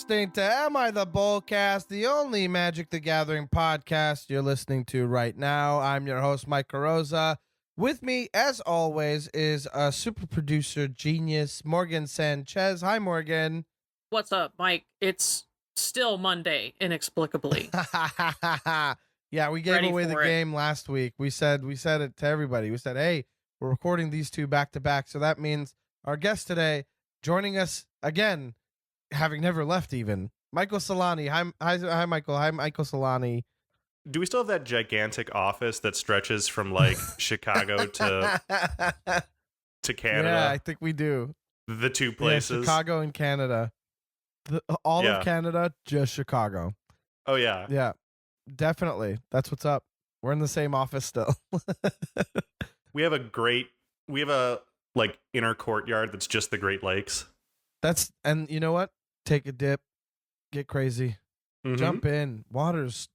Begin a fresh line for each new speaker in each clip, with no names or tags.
listening to Am I The Bolcast, the only Magic the Gathering podcast you're listening to right now. I'm your host, Mike Carrozza. With me, as always, is a super producer genius, Morgan Sanchez. Hi, Morgan.
What's up, Mike? It's still Monday, inexplicably.
Yeah, we gave away the game last week. We said it to everybody. We said, hey, we're recording these two back to back. So that means our guest today, joining us again, having never left even, Michael Celani. Hi, Michael. Hi, Michael Celani.
Do we still have that gigantic office that stretches from like Chicago to Canada?
Yeah, I think we do.
The two places.
Yeah, Chicago and Canada. All of Canada, just Chicago.
Oh, yeah.
Yeah, definitely. That's what's up. We're in the same office still.
We have a like inner courtyard that's just the Great Lakes.
And you know what? Take a dip, get crazy, jump in. Water's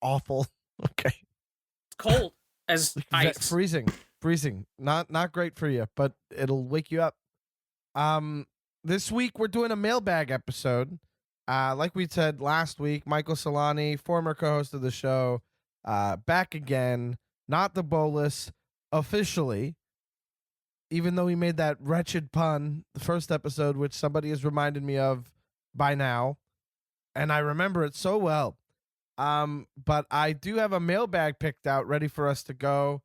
awful. Okay.
It's cold as ice.
Freezing. Not great for you, but it'll wake you up. This week we're doing a mailbag episode. Like we said last week, Michael Celani, former co-host of the show, back again. Not the bolus officially, even though he made that wretched pun the first episode, which somebody has reminded me of by now, and I remember it so well. But I do have a mailbag picked out ready for us to go.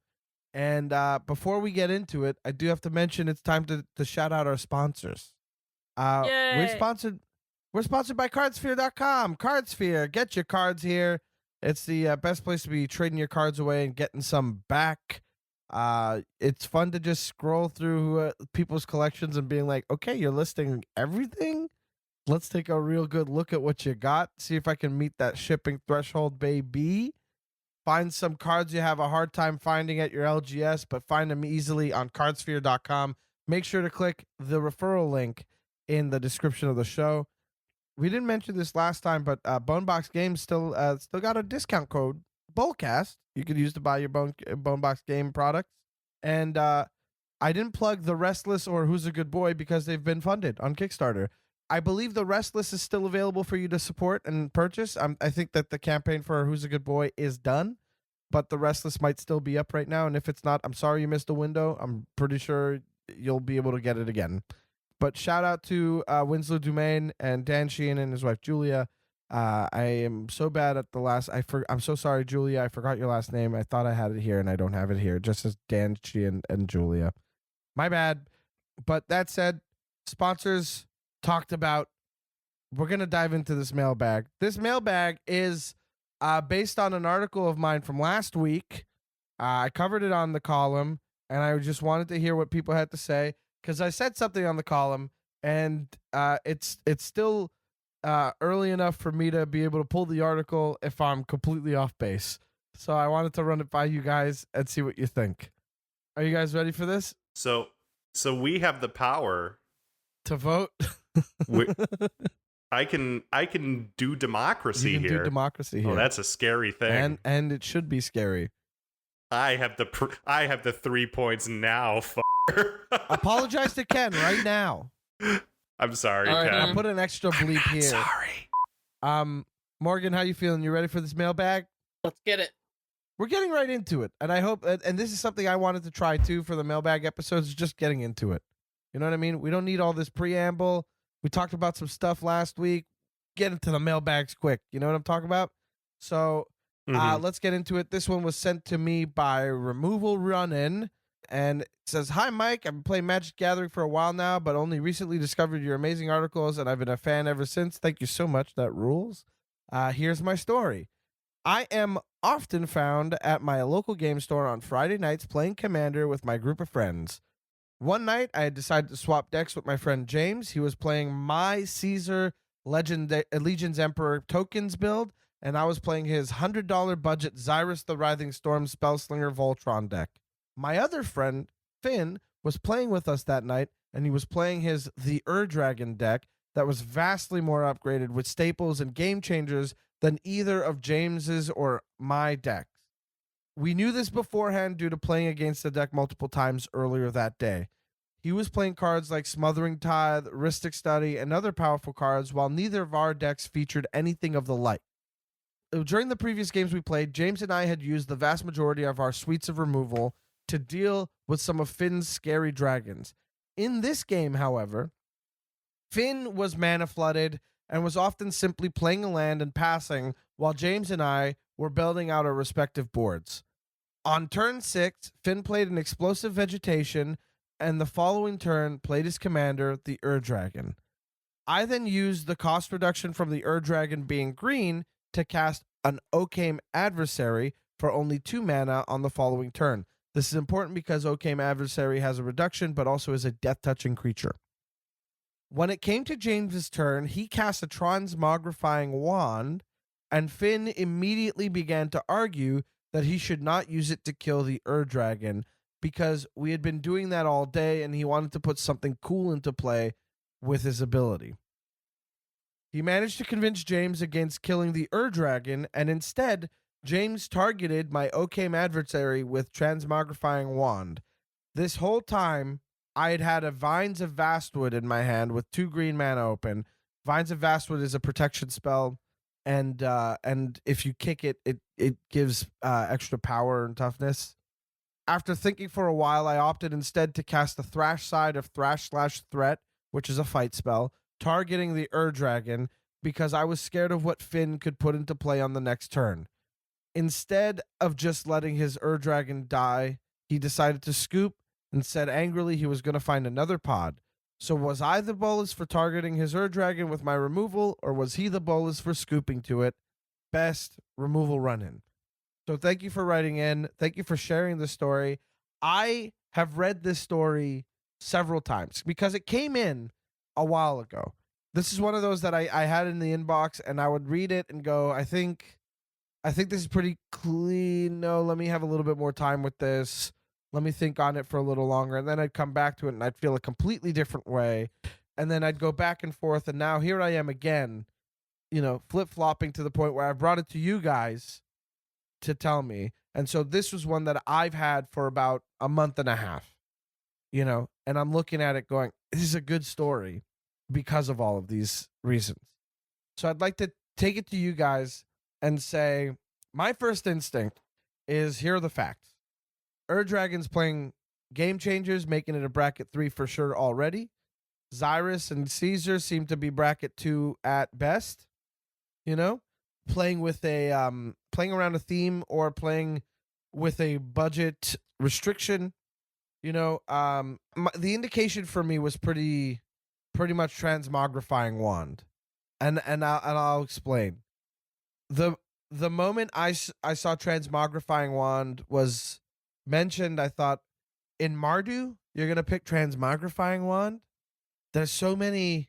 And before we get into it, I do have to mention it's time to shout out our sponsors. We're sponsored by Cardsphere.com. Cardsphere, get your cards here. It's the best place to be trading your cards away and getting some back. It's fun to just scroll through people's collections and being like, okay, you're listing everything? Let's take a real good look at what you got. See if I can meet that shipping threshold, baby. Find some cards you have a hard time finding at your LGS, but find them easily on cardsphere.com. Make sure to click the referral link in the description of the show. We didn't mention this last time, but Bonebox Games still got a discount code, Bolcast. You could use to buy your Bonebox game products. And I didn't plug The Restless or Who's a Good Boy because they've been funded on Kickstarter. I believe The Restless is still available for you to support and purchase. I think that the campaign for Who's a Good Boy is done, but The Restless might still be up right now. And if it's not, I'm sorry you missed a window. I'm pretty sure you'll be able to get it again. But shout out to Winslow Dumaine and Dan Sheehan and his wife, Julia. I am so bad at the last. I'm so sorry, Julia. I forgot your last name. I thought I had it here, and I don't have it here. It just says Dan Sheehan and Julia. My bad. But that said, sponsors talked about, we're going to dive into this mailbag. This mailbag is based on an article of mine from last week. I covered it on the column, and I just wanted to hear what people had to say, because I said something on the column, and it's still early enough for me to be able to pull the article if I'm completely off base. So I wanted to run it by you guys and see what you think. Are you guys ready for this?
So we have the power
to vote.
I can do democracy here.
Do democracy here.
Oh, that's a scary thing.
And it should be scary.
I have the 3 points now.
Apologize to Ken right now.
I'm sorry,
Ken.
I'll put an extra bleep here.
Sorry.
Morgan, how you feeling? You ready for this mailbag?
Let's get it.
We're getting right into it, and I hope. And this is something I wanted to try too for the mailbag episodes. Just getting into it. You know what I mean? We don't need all this preamble. We talked about some stuff last week. Get into the mailbags quick. You know what I'm talking about? So let's get into it. This one was sent to me by Removal Runnin', and it says, "Hi, Mike. I've been playing Magic Gathering for a while now, but only recently discovered your amazing articles, and I've been a fan ever since. Thank you so much. That rules. Here's my story. I am often found at my local game store on Friday nights playing Commander with my group of friends. One night, I had decided to swap decks with my friend James. He was playing my Caesar Legion's Emperor tokens build, and I was playing his $100 budget Xyrus the Writhing Storm Spellslinger Voltron deck. My other friend, Finn, was playing with us that night, and he was playing his The Ur-Dragon deck that was vastly more upgraded with staples and game changers than either of James's or my decks. We knew this beforehand due to playing against the deck multiple times earlier that day. he was playing cards like Smothering Tithe, Rhystic Study, and other powerful cards, while neither of our decks featured anything of the like. During the previous games we played, James and I had used the vast majority of our suites of removal to deal with some of Finn's scary dragons. In this game, however, Finn was mana flooded and was often simply playing a land and passing, while James and I were building out our respective boards. On turn 6, Finn played an explosive vegetation, and the following turn played his commander, the Ur-Dragon. I then used the cost reduction from the Ur-Dragon being green to cast an Occam Adversary for only 2 mana on the following turn. This is important because Occam Adversary has a reduction, but also is a death-touching creature. When it came to James's turn, he cast a Transmogrifying Wand, and Finn immediately began to argue that he should not use it to kill the Ur-Dragon because we had been doing that all day and he wanted to put something cool into play with his ability. He managed to convince James against killing the Ur-Dragon, and instead, James targeted my Occam Adversary with Transmogrifying Wand. This whole time, I had a Vines of Vastwood in my hand with 2 green mana open. Vines of Vastwood is a protection spell, and if you kick it, it gives extra power and toughness. After thinking for a while, I opted instead to cast the Thrash side of Thrash/Threat, which is a fight spell, targeting the Ur-Dragon because I was scared of what Finn could put into play on the next turn. Instead of just letting his Ur-Dragon die, he decided to scoop and said angrily he was going to find another pod. So was I the bolus for targeting his Ur-Dragon with my removal, or was he the bolus for scooping to it? Best removal run-in. So thank you for writing in. Thank you for sharing the story. I have read this story several times because it came in a while ago. This is one of those that I had in the inbox, and I would read it and go, I think this is pretty clean. No, let me have a little bit more time with this. Let me think on it for a little longer. And then I'd come back to it and I'd feel a completely different way. And then I'd go back and forth. And now here I am again, flip-flopping to the point where I brought it to you guys to tell me. And so this was one that I've had for about a month and a half, and I'm looking at it going, this is a good story because of all of these reasons. So I'd like to take it to you guys and say, my first instinct is, here are the facts. Ur-Dragon's playing Game Changers, making it a bracket 3 for sure already. Xyrus and Caesar seem to be bracket 2 at best. Playing with playing around a theme or playing with a budget restriction. The indication for me was pretty much Transmogrifying Wand, and I'll explain. The moment I saw Transmogrifying Wand was mentioned, I thought, in Mardu, you're going to pick Transmogrifying Wand? There's so many.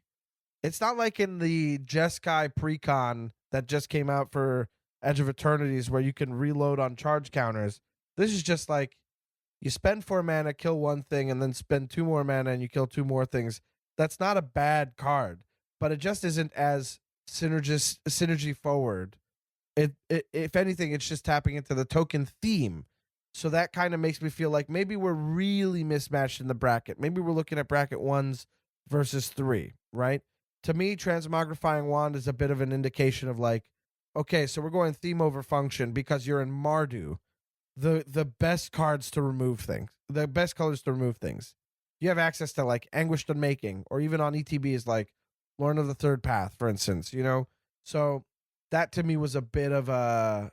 It's not like in the Jeskai Precon that just came out for Edge of Eternities where you can reload on charge counters. This is just like you spend 4 mana, kill 1 thing, and then spend 2 more mana and you kill 2 more things. That's not a bad card, but it just isn't as synergy forward. If anything, it's just tapping into the token theme. So that kind of makes me feel like maybe we're really mismatched in the bracket. Maybe we're looking at bracket 1s versus 3, right? To me, Transmogrifying Wand is a bit of an indication of like, okay, so we're going theme over function because you're in Mardu. The best cards to remove things, the best colors to remove things. You have access to like Anguished Unmaking, or even on ETB is like Lorn of the Third Path, for instance, So that to me was a bit of a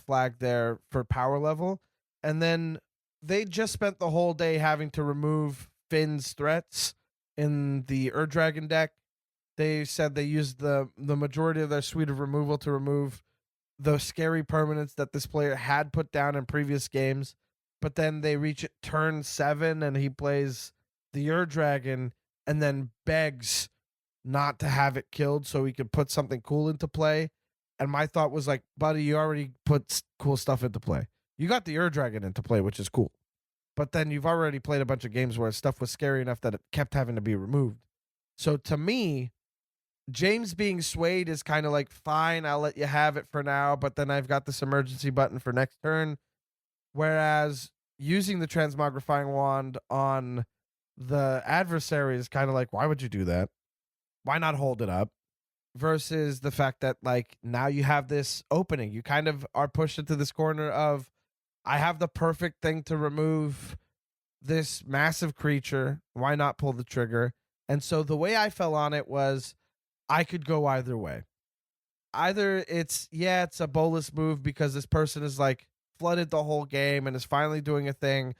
flag there for power level. And then they just spent the whole day having to remove Finn's threats in the Ur-Dragon deck. They said they used the majority of their suite of removal to remove the scary permanents that this player had put down in previous games. But then they reach turn 7 and he plays the Ur-Dragon and then begs not to have it killed so he could put something cool into play. And my thought was like, buddy, you already put cool stuff into play. You got the Ur-Dragon into play, which is cool. But then you've already played a bunch of games where stuff was scary enough that it kept having to be removed. So to me, James being swayed is kind of like, fine, I'll let you have it for now, but then I've got this emergency button for next turn. Whereas using the Transmogrifying Wand on the adversary is kind of like, why would you do that? Why not hold it up? Versus the fact that like now you have this opening. You kind of are pushed into this corner of, I have the perfect thing to remove this massive creature. Why not pull the trigger? And so the way I fell on it was I could go either way. Either it's a bolus move because this person is like flooded the whole game and is finally doing a thing,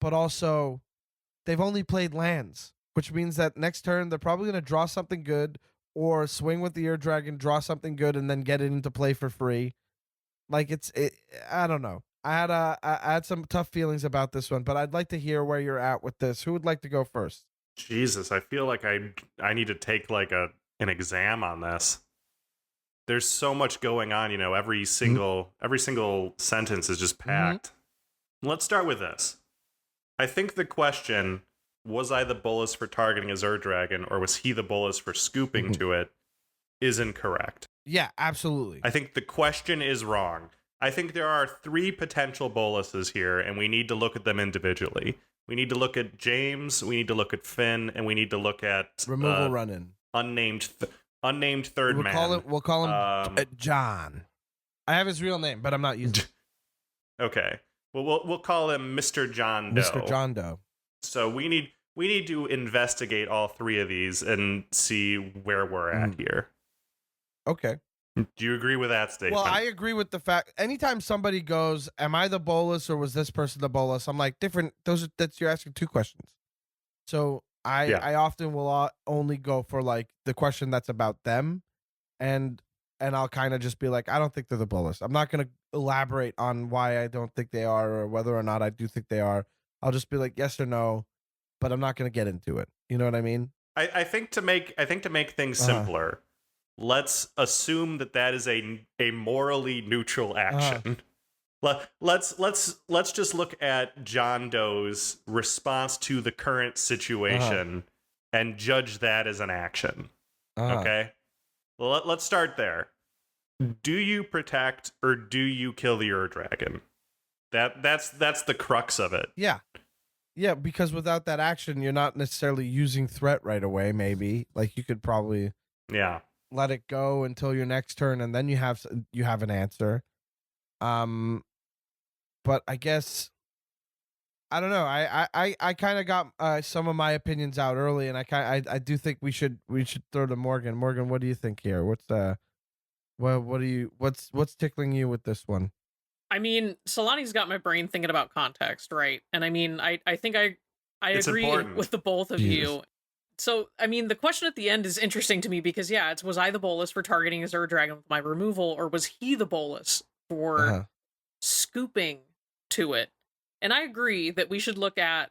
but also they've only played lands, which means that next turn they're probably going to draw something good or swing with the Ear Dragon, draw something good, and then get it into play for free. Like I don't know. I had some tough feelings about this one, but I'd like to hear where you're at with this. Who would like to go first?
Jesus, I feel like I need to take like an exam on this. There's so much going on, every single sentence is just packed. Let's start with this. I think the question, was I the bolus for targeting a Ur Dragon, or was he the bolus for scooping to it, is incorrect.
Yeah, absolutely.
I think the question is wrong. I think there are 3 potential boluses here, and we need to look at them individually. We need to look at James, we need to look at Finn, and we need to look at
removal run-in.
Unnamed third man.
We'll call him John. I have his real name, but I'm not using it.
Okay. Well, we'll call him Mr. John Doe.
Mr. John Doe.
So we need to investigate all 3 of these and see where we're at here.
Okay.
Do you agree with that statement?
Well, I agree with the fact anytime somebody goes, am I the bolus or was this person the bolus? I'm like, different. You're asking 2 questions. So I often will only go for like the question that's about them, and I'll kind of just be like, I don't think they're the bolus. I'm not going to elaborate on why I don't think they are or whether or not I do think they are. I'll just be like yes or no, but I'm not going to get into it. You know what I mean?
I think to make things simpler, let's assume that is a morally neutral action. Let's just look at John Doe's response to the current situation and judge that as an action. Okay? Well, let's start there. Do you protect or do you kill the Ur Dragon? That's the crux of it.
Yeah. Yeah, because without that action, you're not necessarily using threat right away, maybe. Like you could probably let it go until your next turn and then you have an answer. But I guess I don't know. I kind of got some of my opinions out early, and I do think we should throw to Morgan. Morgan, what do you think here? What's tickling you with this one?
I mean, Celani's got my brain thinking about context, right? And I mean, I think I agree
important.
with the both of you. So, I mean, the question at the end is interesting to me because, was I the bolus for targeting his Ur Dragon with my removal, or was he the bolus for scooping to it? And I agree that we should look at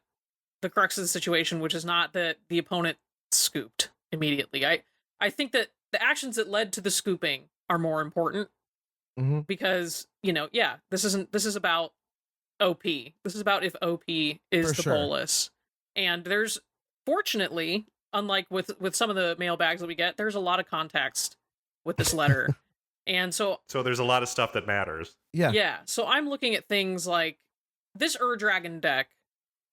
the crux of the situation, which is not that the opponent scooped immediately. I think that the actions that led to the scooping are more important because, this is about OP. This is about if OP is the bolus. And there's, fortunately, unlike with some of the mailbags that we get, there's a lot of context with this letter. And so
there's a lot of stuff that matters.
Yeah. So I'm looking at things like this Ur Dragon deck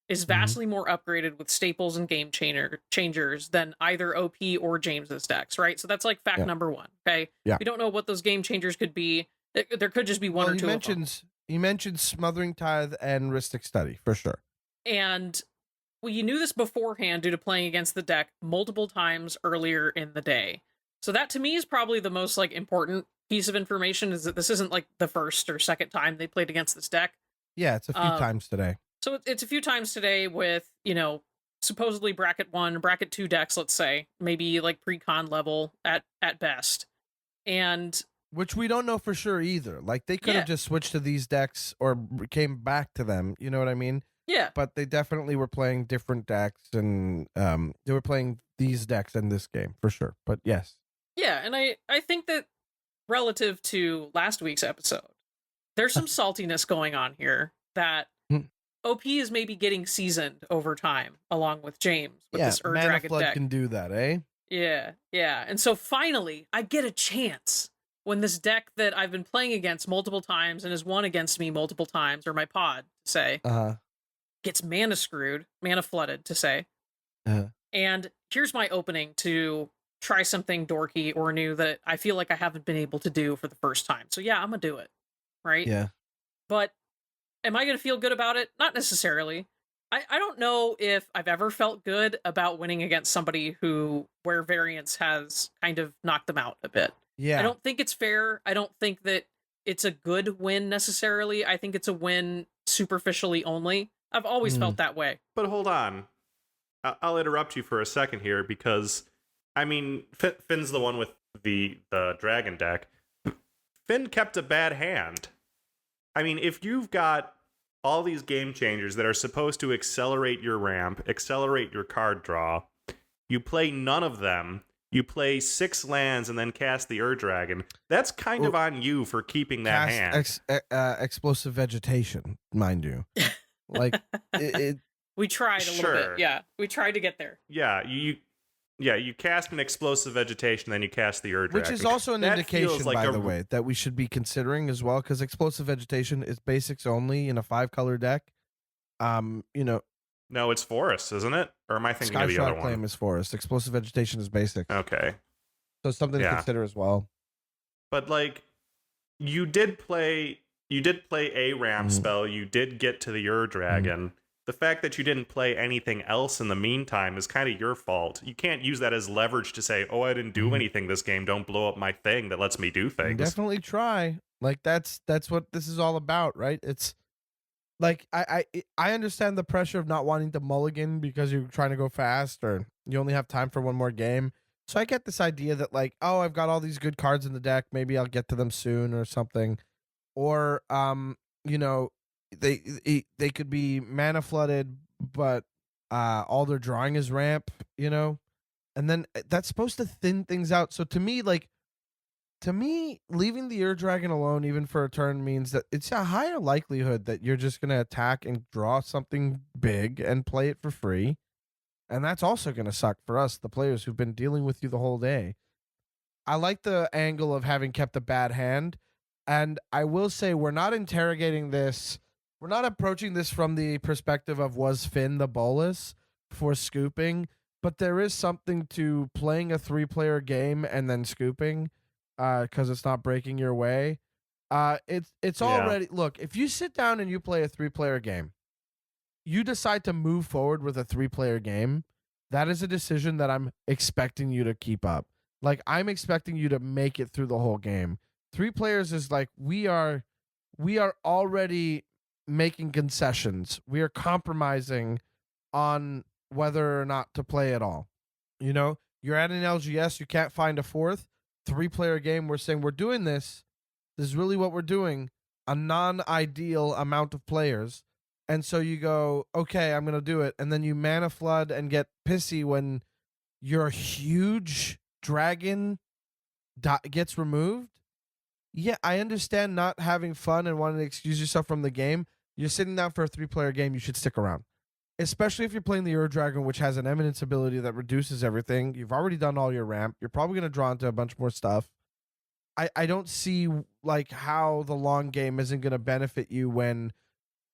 is vastly more upgraded with staples and game changers than either OP or James's decks, right? So that's like fact number 1. Okay.
Yeah.
We don't know what those game changers could be. There could just be one or two of them.
You mentioned Smothering Tithe and Rhystic Study for sure.
And you knew this beforehand due to playing against the deck multiple times earlier in the day. So that to me is probably the most like important piece of information, is that this isn't like the first or second time they played against this deck.
Yeah, it's a few times today.
So it's a few times today with, supposedly bracket 1, bracket 2 decks, let's say, maybe like pre-con level at best. And
which we don't know for sure either. Like they could have just switched to these decks or came back to them. You know what I mean?
Yeah.
But they definitely were playing different decks, and they were playing these decks in this game for sure. But yes.
Yeah, and I think that relative to last week's episode, there's some saltiness going on here that OP is maybe getting seasoned over time, along with James with this Ur Dragon
Flood
deck.
Can do that, eh?
Yeah. And so finally, I get a chance when this deck that I've been playing against multiple times and has won against me multiple times, or my pod, to say, gets mana flooded, to say, And here's my opening to try something dorky or new that I feel like I haven't been able to do for the first time. So yeah, I'm gonna do it, right?
Yeah.
But am I gonna feel good about it? Not necessarily. I don't know if I've ever felt good about winning against somebody where variance has kind of knocked them out a bit.
Yeah.
I don't think it's fair. I don't think that it's a good win necessarily. I think it's a win superficially only. I've always felt that way.
But hold on. I'll interrupt you for a second here because, I mean, Finn's the one with the dragon deck. Finn kept a bad hand. I mean, if you've got all these game changers that are supposed to accelerate your ramp, accelerate your card draw, you play none of them, you play 6 lands and then cast the Ur-Dragon, that's kind of on you for keeping that hand.
Explosive vegetation, mind you. Like,
we tried a little bit. Yeah, we tried to get there.
Yeah, you cast an explosive vegetation, then you cast the Ur-Dragon.
Which is also an indication, by the way, that we should be considering as well, because explosive vegetation is basics only in a 5-color deck.
No, it's forest, isn't it? Or am I thinking of the other one?
Claim is forest. Explosive vegetation is basic.
Okay.
So something to consider as well.
But like, you did play a ramp spell. You did get to the Ur-Dragon. The fact that you didn't play anything else in the meantime is kind of your fault. You can't use that as leverage to say, "Oh, I didn't do anything this game. Don't blow up my thing that lets me do things."
Definitely try. Like that's what this is all about, right? It's like I understand the pressure of not wanting to mulligan because you're trying to go fast or you only have time for one more game. So I get this idea that like, oh, I've got all these good cards in the deck. Maybe I'll get to them soon or something. Or they could be mana flooded, but all their drawing is ramp, and then that's supposed to thin things out. So to me, leaving the Ur-Dragon alone even for a turn means that it's a higher likelihood that you're just going to attack and draw something big and play it for free. And that's also going to suck for us, the players who've been dealing with you the whole day. I like the angle of having kept a bad hand. And I will say we're not interrogating this. We're not approaching this from the perspective of was Finn the bolus for scooping, but there is something to playing a 3-player game and then scooping because it's not breaking your way. It's already, look, if you sit down and you play a 3-player game, you decide to move forward with a 3-player game, that is a decision that I'm expecting you to keep up. Like, I'm expecting you to make it through the whole game. 3 players is like we are already making concessions. We are compromising on whether or not to play at all. You're at an LGS, you can't find a 4th 3-player game. We're saying we're doing this. This is really what we're doing. A non-ideal amount of players. And so you go, okay, I'm going to do it. And then you mana flood and get pissy when your huge dragon gets removed. Yeah, I understand not having fun and wanting to excuse yourself from the game. You're sitting down for a 3-player game, you should stick around. Especially if you're playing the Ur-Dragon, which has an eminence ability that reduces everything. You've already done all your ramp. You're probably going to draw into a bunch more stuff. I don't see like how the long game isn't going to benefit you when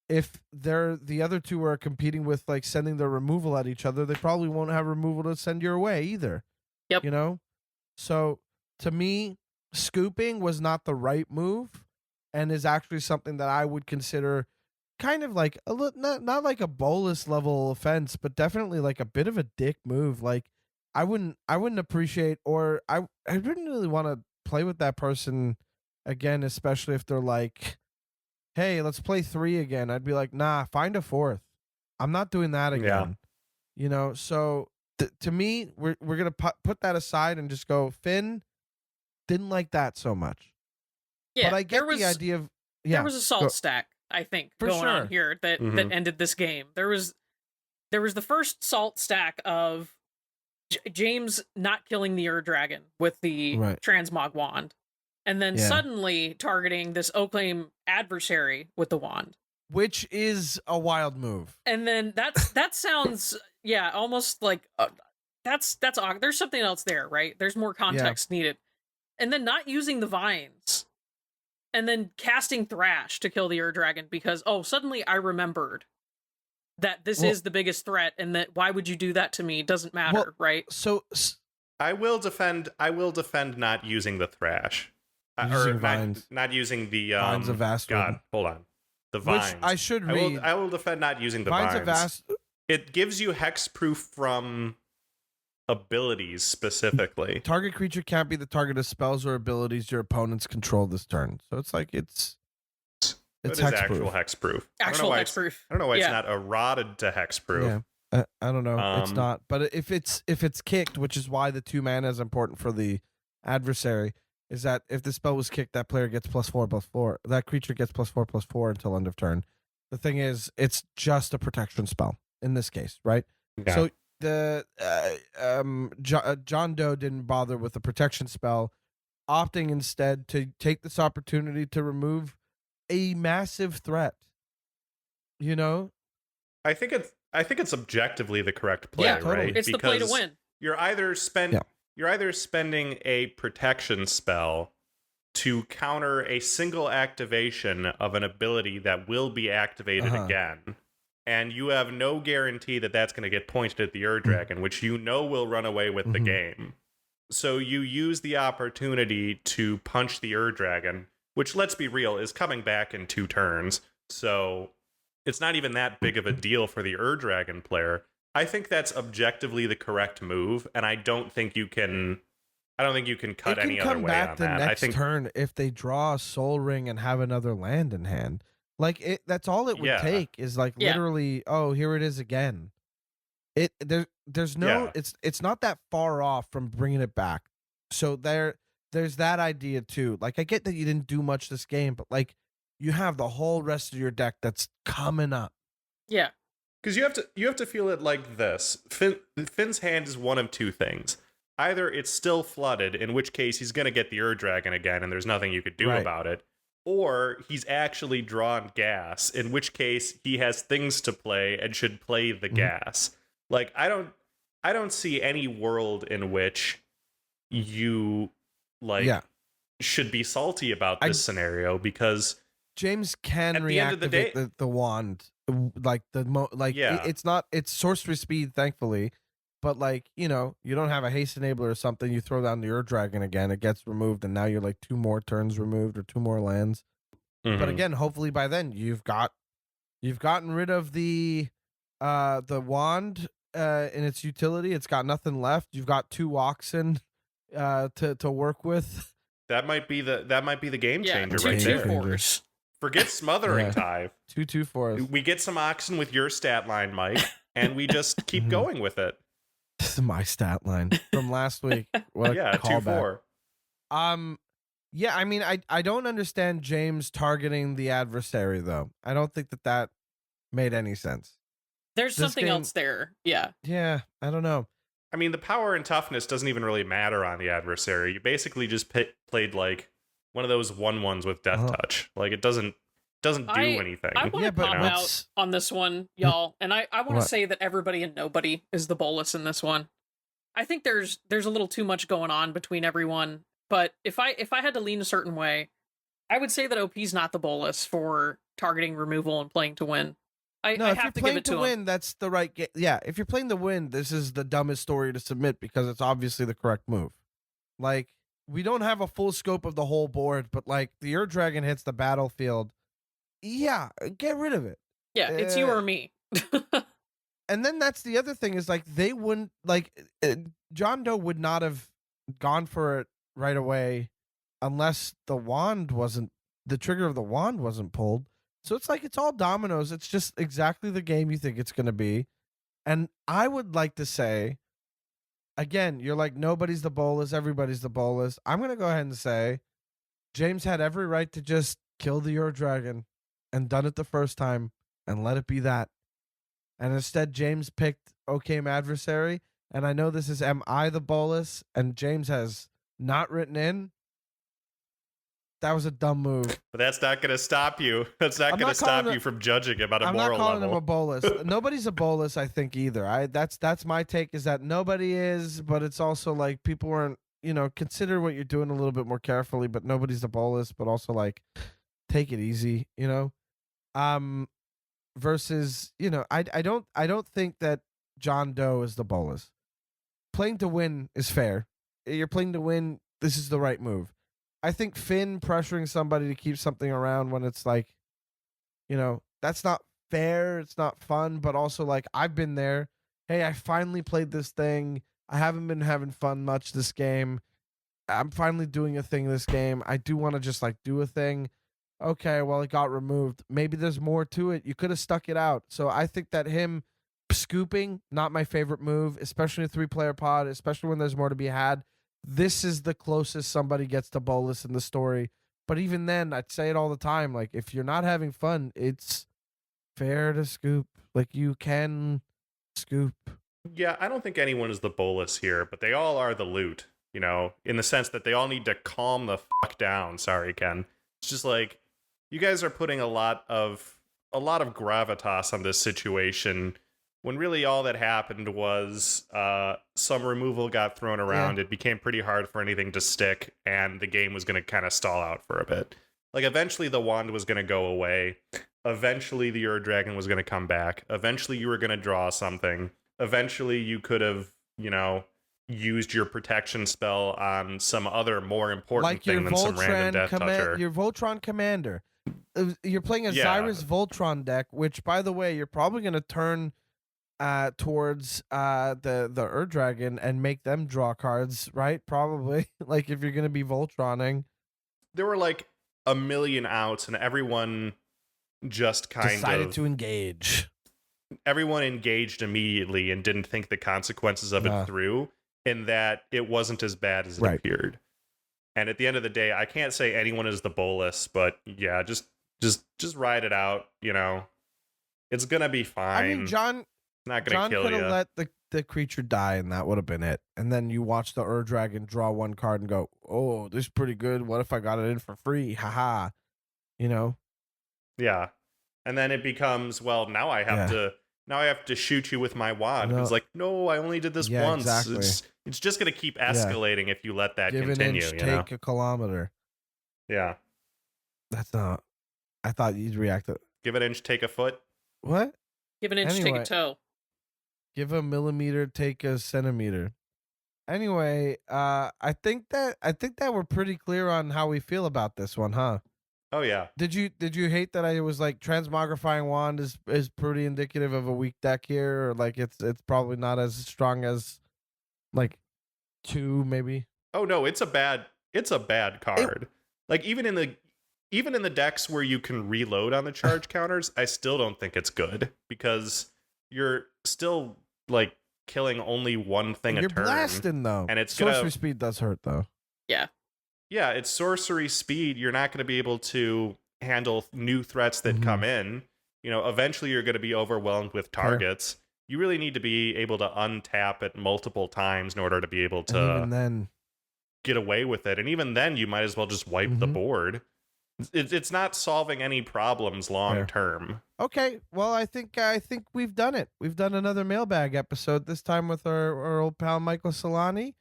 if the other two are competing with like sending their removal at each other, they probably won't have removal to send your way either.
Yep.
So to me, scooping was not the right move and is actually something that I would consider kind of like not like a bolus level offense, but definitely like a bit of a dick move. Like I wouldn't appreciate, or I wouldn't really want to play with that person again, especially if they're like, hey, let's play 3 again. I'd be like, nah, find a 4th. I'm not doing that again. So to me, we're gonna put that aside and just go, Finn didn't like that so much.
Yeah,
but I get the idea of
there was a salt stack, I think, going on here that ended this game. There was the first salt stack of James not killing the Ur-Dragon with the transmog wand, and then suddenly targeting this Oclaim adversary with the wand,
which is a wild move.
And then that sounds almost like that's there's something else there, right? There's more context needed. And then not using the vines, and then casting Thrash to kill the Ur-Dragon because suddenly I remembered that this is the biggest threat, and that why would you do that to me doesn't matter, right?
So
I will defend not using the thrash.
Using
or
vines.
not using the
Vines of Vastwood.
God, hold on. The vines.
Which I should read.
I will defend not using the
Vines
vines.
of
It gives you hexproof from abilities specifically.
Target creature can't be the target of spells or abilities your opponents control this turn. So it's like it's
actual hexproof.
Actual hexproof.
I don't know why it's not eroded to hexproof.
Yeah. I don't know. It's not. But if it's kicked, which is why the 2 mana is important for the adversary, is that if the spell was kicked, that player gets +4/+4. That creature gets +4/+4 until end of turn. The thing is, it's just a protection spell in this case, right?
Yeah.
So the John Doe didn't bother with the protection spell, opting instead to take this opportunity to remove a massive threat. You know,
I think it's objectively the correct play,
totally.
right?
It's the play to win.
You're either spending a protection spell to counter a single activation of an ability that will be activated again, and you have no guarantee that that's going to get pointed at the Ur-Dragon, which you know will run away with the game. So you use the opportunity to punch the Ur-Dragon, which, let's be real, is coming back in 2 turns. So it's not even that big of a deal for the Ur-Dragon player. I think that's objectively the correct move, and I don't think you can cut any other way on that.
I think turn if they draw a Soul Ring and have another land in hand. Like that's all it would take is like literally, oh, here it is again. There's no it's not that far off from bringing it back. So there's that idea too. Like I get that you didn't do much this game, but like you have the whole rest of your deck that's coming up.
Yeah.
Because you have to feel it like this. Finn's hand is one of 2 things. Either it's still flooded, in which case he's going to get the Ur-Dragon again, and there's nothing you could do about it. Or he's actually drawn gas, in which case he has things to play and should play the gas. Like I don't see any world in which you should be salty about this scenario, because
James can
at the end of the day,
the wand, like it's sorcery speed, thankfully, but like you don't have a haste enabler or something. You throw down the Ur-Dragon again, it gets removed, and now you're like 2 more turns removed or 2 more lands. But again, hopefully by then you've gotten rid of the wand in its utility. It's got nothing left. You've got 2 oxen to work with.
That might be the game changer right
two
there.
fours.
Forget Smothering Tithe.
2/2/4.
We get some oxen with your stat line, Mike, and we just keep going with it.
This is my stat line from last week. What a callback.
2/4.
Yeah, I mean, I don't understand James targeting the adversary though. I don't think that made any sense.
There's something else there. Yeah.
Yeah, I don't know.
I mean, the power and toughness doesn't even really matter on the adversary. You basically just played like one of those 1/1s with Death Touch. Like it doesn't do anything.
I want to pop out on this one, y'all, and I want to say that everybody and nobody is the bolus in this one. I think there's a little too much going on between everyone, but if I had to lean a certain way, I would say that OP's not the bolus for targeting removal and playing to win. I have to give it to
win, that's the right game. Yeah, if you're playing to win, this is the dumbest story to submit because it's obviously the correct move. Like, we don't have a full scope of the whole board, but like the Ur-Dragon hits the battlefield. Yeah, get rid of it.
Yeah, it's you or me.
And then that's the other thing is like they wouldn't John Doe would not have gone for it right away unless the trigger of the wand wasn't pulled. So it's like it's all dominoes. It's just exactly the game you think it's going to be. And I would like to say, again, you're like, nobody's the bolus, everybody's the bolus. I'm going to go ahead and say James had every right to just kill the Ur-Dragon and done it the first time and let it be that. And instead, James picked Okame Adversary. And I know this is Am I the Bolus? And James has not written in. That was a dumb move.
But that's not going to stop you. That's not going to stop you from judging him at a moral level.
I'm not calling him a bolus. Nobody's a bolus, I think, either. That's my take, is that nobody is, but it's also like people weren't, consider what you're doing a little bit more carefully, but nobody's a bolus, but also like take it easy, versus, I don't think that John Doe is the Bolas. Playing to win is fair. You're playing to win. This is the right move. I think Finn pressuring somebody to keep something around when it's like, that's not fair. It's not fun, but also like I've been there. Hey, I finally played this thing. I haven't been having fun much this game. I'm finally doing a thing this game. I do want to just like do a thing. Okay, well, it got removed. Maybe there's more to it. You could have stuck it out. So I think that him scooping, not my favorite move, especially in a 3-player pod, especially when there's more to be had. This is the closest somebody gets to Bolas in the story. But even then, I'd say it all the time. Like, if you're not having fun, it's fair to scoop. Like, you can scoop.
Yeah, I don't think anyone is the Bolas here, but they all are the loot, in the sense that they all need to calm the fuck down. Sorry, Ken. It's just like, you guys are putting a lot of gravitas on this situation when really all that happened was some removal got thrown around. Yeah. It became pretty hard for anything to stick, and the game was going to kind of stall out for a bit. Like, eventually the wand was going to go away. Eventually the Ur Dragon was going to come back. Eventually you were going to draw something. Eventually you could have, used your protection spell on some other more important thing than some random Death Toucher.
Your Voltron Commander. You're playing a Xyrus Voltron deck, which, by the way, you're probably going to turn towards the Ur Dragon and make them draw cards, right? Probably. Like, if you're going to be Voltroning.
There were like a million outs, and everyone just
decided to engage.
Everyone engaged immediately and didn't think the consequences of it through, in that it wasn't as bad as it appeared. And at the end of the day, I can't say anyone is the Bolas, but yeah, just ride it out. It's gonna be fine.
I mean, John could have let the creature die, and that would have been it. And then you watch the Ur Dragon draw one card and go, "Oh, this is pretty good. What if I got it in for free? Haha."
Yeah, and then it becomes, well, now I have to shoot you with my wand. It's like, no, I only did this once. Exactly. It's just going to keep escalating if you let that continue.
Give an inch, take a kilometer.
Yeah.
That's not... I thought you'd react to...
Give an inch, take a foot.
What?
Give an inch, take a toe.
Give a millimeter, take a centimeter. Anyway, I think that we're pretty clear on how we feel about this one, huh?
Oh yeah.
Did you hate that I was like transmogrifying wand is pretty indicative of a weak deck here, or like it's probably not as strong as like 2 maybe?
Oh no, it's a bad card. Like even in the decks where you can reload on the charge counters, I still don't think it's good, because you're still like killing only one thing a turn.
You're blasting though.
And it's
sorcery speed does hurt though.
Yeah.
Yeah, it's sorcery speed. You're not going to be able to handle new threats that come in. Eventually you're going to be overwhelmed with targets. You really need to be able to untap it multiple times in order to be able to
even then
get away with it. And even then, you might as well just wipe the board. It's not solving any problems long term.
Okay, well, I think we've done it. We've done another mailbag episode, this time with our old pal Michael Celani.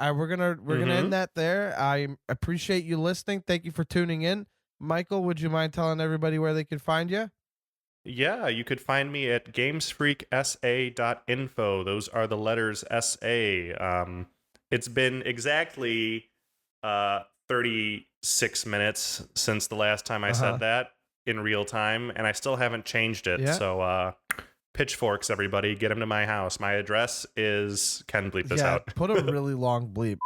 We're gonna end that there. I appreciate you listening. Thank you for tuning in. Michael, would you mind telling everybody where they can find you?
Yeah, you could find me at Gamesfreaksa.info. Those are the letters SA. It's been exactly 36 minutes since the last time I said that in real time, and I still haven't changed it. Yeah. So pitchforks, everybody, get them to my house. My address is... Ken, bleep this out.
Put a really long bleep.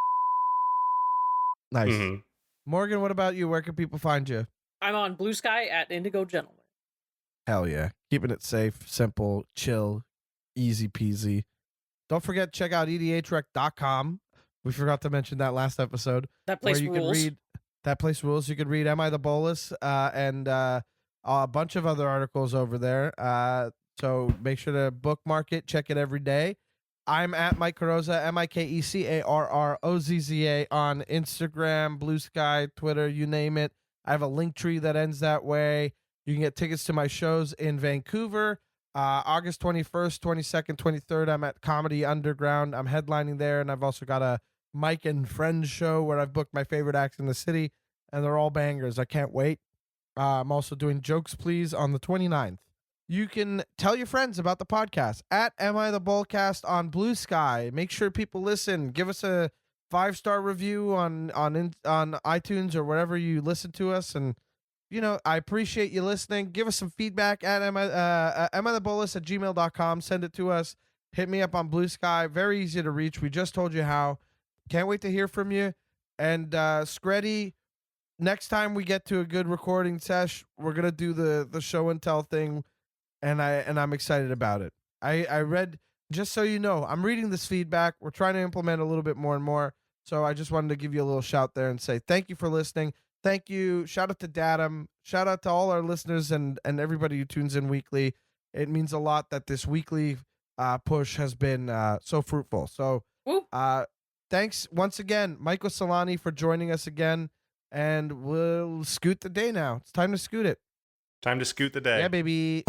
Nice. Morgan, what about you? Where can people find you?
I'm on Blue Sky at Indigo Gentleman.
Hell yeah. Keeping it safe, simple, chill, easy peasy. Don't forget, check out edhrec.com. We forgot to mention that last episode.
That place rules.
That place rules. You can read Am I The Bolas and a bunch of other articles over there. So make sure to bookmark it. Check it every day. I'm at Mike Carrozza, MikeCarrozza on Instagram, Blue Sky, Twitter, you name it. I have a Linktree that ends that way. You can get tickets to my shows in Vancouver. August 21st, 22nd, 23rd, I'm at Comedy Underground. I'm headlining there, and I've also got a Mike and Friends show where I've booked my favorite acts in the city, and they're all bangers. I can't wait. I'm also doing Jokes Please on the 29th. you can tell your friends about the podcast at Am I The Bolcast on Blue Sky. Make sure people listen. Give us a 5-star review on iTunes or wherever you listen to us. And, I appreciate you listening. Give us some feedback at amithebolas at gmail.com. Send it to us. Hit me up on Blue Sky. Very easy to reach. We just told you how. Can't wait to hear from you. And Screddy, next time we get to a good recording sesh, we're gonna do the show and tell thing, and I'm excited about it. I read, just so you know, I'm reading this feedback. We're trying to implement a little bit more and more. So I just wanted to give you a little shout there and say thank you for listening. Thank you. Shout out to Datum. Shout out to all our listeners and everybody who tunes in weekly. It means a lot that this weekly push has been so fruitful. So thanks once again, Michael Celani, for joining us again. And we'll scoot the day now. It's time to scoot it.
Time to scoot the day.
Yeah, baby.